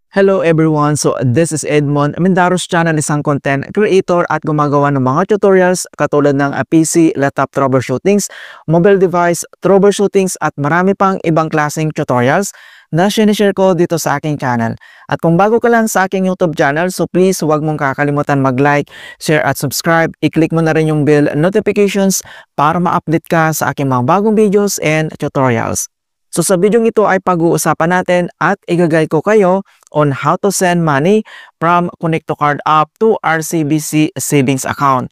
Hello everyone! So this is Edmond, Mendaros channel, isang content creator at gumagawa ng mga tutorials katulad ng PC, laptop troubleshootings, mobile device troubleshootings at marami pang ibang klaseng tutorials na sinishare ko dito sa aking channel. At kung bago ka lang sa aking YouTube channel, so please huwag mong kakalimutan mag-like, share at subscribe. I-click mo na rin yung bell notifications para ma-update ka sa aking mga bagong videos and tutorials. So sa video ito ay pag-uusapan natin at i-guide ko kayo on how to send money from Connect to Card app to RCBC savings account.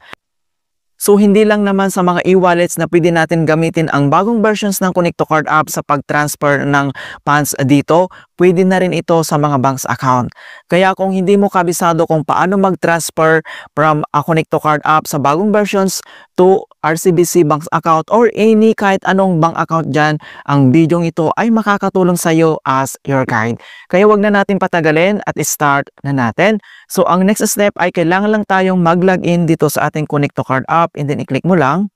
So hindi lang naman sa mga e-wallets na pwede natin gamitin ang bagong versions ng Connect to Card app sa pag-transfer ng funds dito, pwede na rin ito sa mga banks account. Kaya kung hindi mo kabisado kung paano mag-transfer from a Connect to Card app sa bagong versions to RCBC banks account or any kahit anong bank account dyan, ang video ito ay makakatulong sa iyo as your guide. Kaya wag na natin patagalin at start na natin. So ang next step ay kailangan lang tayong mag-login dito sa ating Connect to Card app and then i-click mo lang.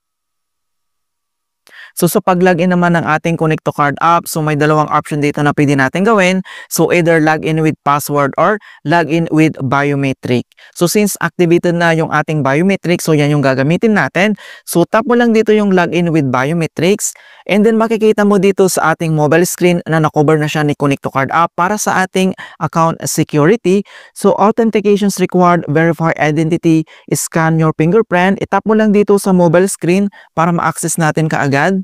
So sa pag-login naman ng ating Connect to Card app, so may dalawang option dito na pwede natin gawin. So either login with password or login with biometric. So since activated na yung ating biometric, so yan yung gagamitin natin. So tap mo lang dito yung login with biometrics and then makikita mo dito sa ating mobile screen na na-cover na siya ni Connect to Card app para sa ating account security. So authentications required, verify identity, scan your fingerprint. Itap mo lang dito sa mobile screen para ma-access natin kaagad.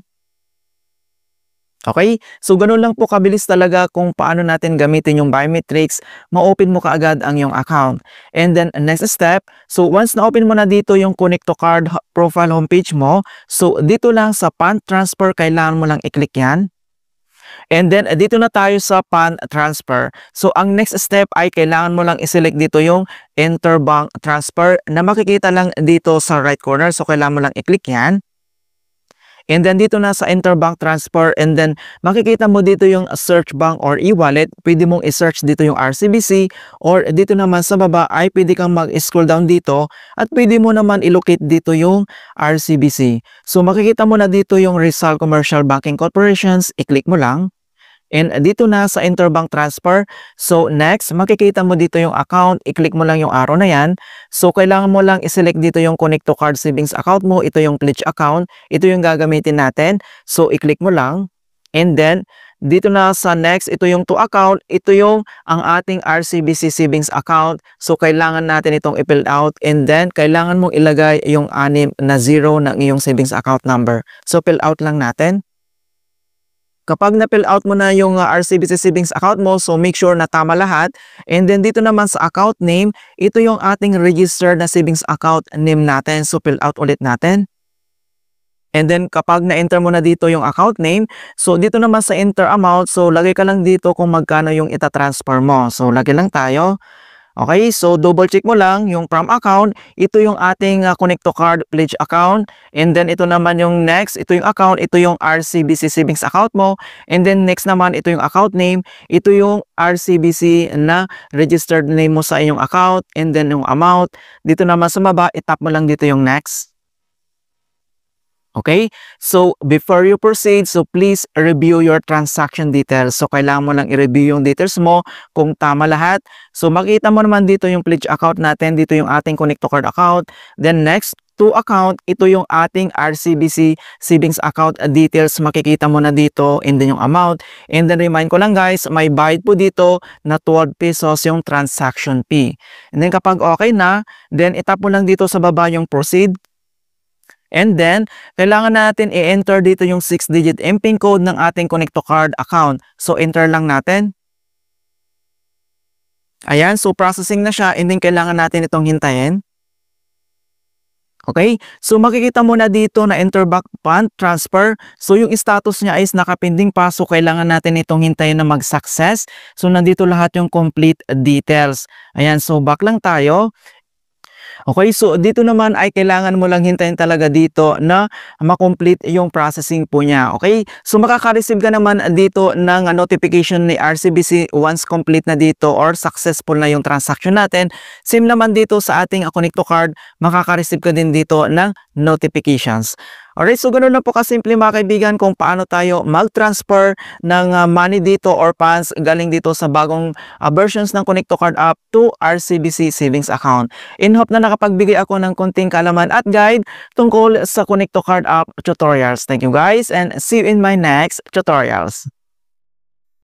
Okay? So, ganun lang po kabilis talaga kung paano natin gamitin yung biometrics, ma-open mo kaagad ang yung account. And then, next step, so once na-open mo na dito yung Connect to Card profile homepage mo, so dito lang sa fund transfer, kailangan mo lang i-click yan. And then, dito na tayo sa fund transfer. So, ang next step ay kailangan mo lang i-select dito yung enter bank transfer na makikita lang dito sa right corner. So, kailangan mo lang i-click yan. And then dito na sa enter bank transfer and then makikita mo dito yung search bank or e-wallet. Pwede mong i-search dito yung RCBC or dito naman sa baba ay pwede kang mag-scroll down dito at pwede mo naman i-locate dito yung RCBC. So makikita mo na dito yung Rizal Commercial Banking Corporations. I-click mo lang. And dito na sa interbank transfer, so next, makikita mo dito yung account, i-click mo lang yung arrow na yan. So kailangan mo lang i-select dito yung Connect to Card savings account mo, ito yung pledge account, ito yung gagamitin natin. So i-click mo lang. And then, dito na sa next, ito yung to account, ito yung ang ating RCBC savings account. So kailangan natin itong i-fill out and then kailangan mong ilagay yung 6 na 0 ng iyong savings account number. So fill out lang natin. Kapag na-fill out mo na yung RCBC savings account mo, so make sure na tama lahat. And then dito naman sa account name, ito yung ating registered na savings account name natin. So fill out ulit natin. And then kapag na-enter mo na dito yung account name, so dito naman sa enter amount, so lagay ka lang dito kung magkano yung ita-transfer mo. So lagay lang tayo. Okay, so double check mo lang yung from account, ito yung ating Connect to Card pledge account, and then ito naman yung next, ito yung account, ito yung RCBC savings account mo, and then next naman ito yung account name, ito yung RCBC na registered name mo sa inyong account, and then yung amount, dito naman sa baba, itap mo lang dito yung next. Okay? So, before you proceed, so please review your transaction details. So, kailangan mo lang i-review yung details mo kung tama lahat. So, makita mo naman dito yung pledge account natin. Dito yung ating Connect to Card account. Then, next, to account, ito yung ating RCBC savings account details. Makikita mo na dito and then yung amount. And then, remind ko lang guys, may bayad po dito na 12 pesos yung transaction fee. And then, kapag okay na, then itap mo lang dito sa baba yung proceed. And then, kailangan natin i-enter dito yung 6-digit MPIN code ng ating Connect to Card account. So, enter lang natin. Ayan, so processing na siya and then kailangan natin itong hintayin. Okay, so makikita mo na dito na enter back fund transfer. So, yung status niya is nakapending pa. So, kailangan natin itong hintayin na mag-success. So, nandito lahat yung complete details. Ayan, so back lang tayo. Okay, so dito naman ay kailangan mo lang hintayin talaga dito na ma-complete yung processing po niya. Okay, so makaka-receive ka naman dito ng notification ni RCBC once complete na dito or successful na yung transaction natin. Same naman dito sa ating Connect to Card, makaka-receive ka din dito ng notifications. Alright, so ganun lang po kasimple mga kaibigan kung paano tayo mag-transfer ng money dito or funds galing dito sa bagong versions ng Connect to Card app to RCBC Savings Account. In hope na nakapagbigay ako ng konting kaalaman at guide tungkol sa Connect to Card app tutorials. Thank you guys and see you in my next tutorials.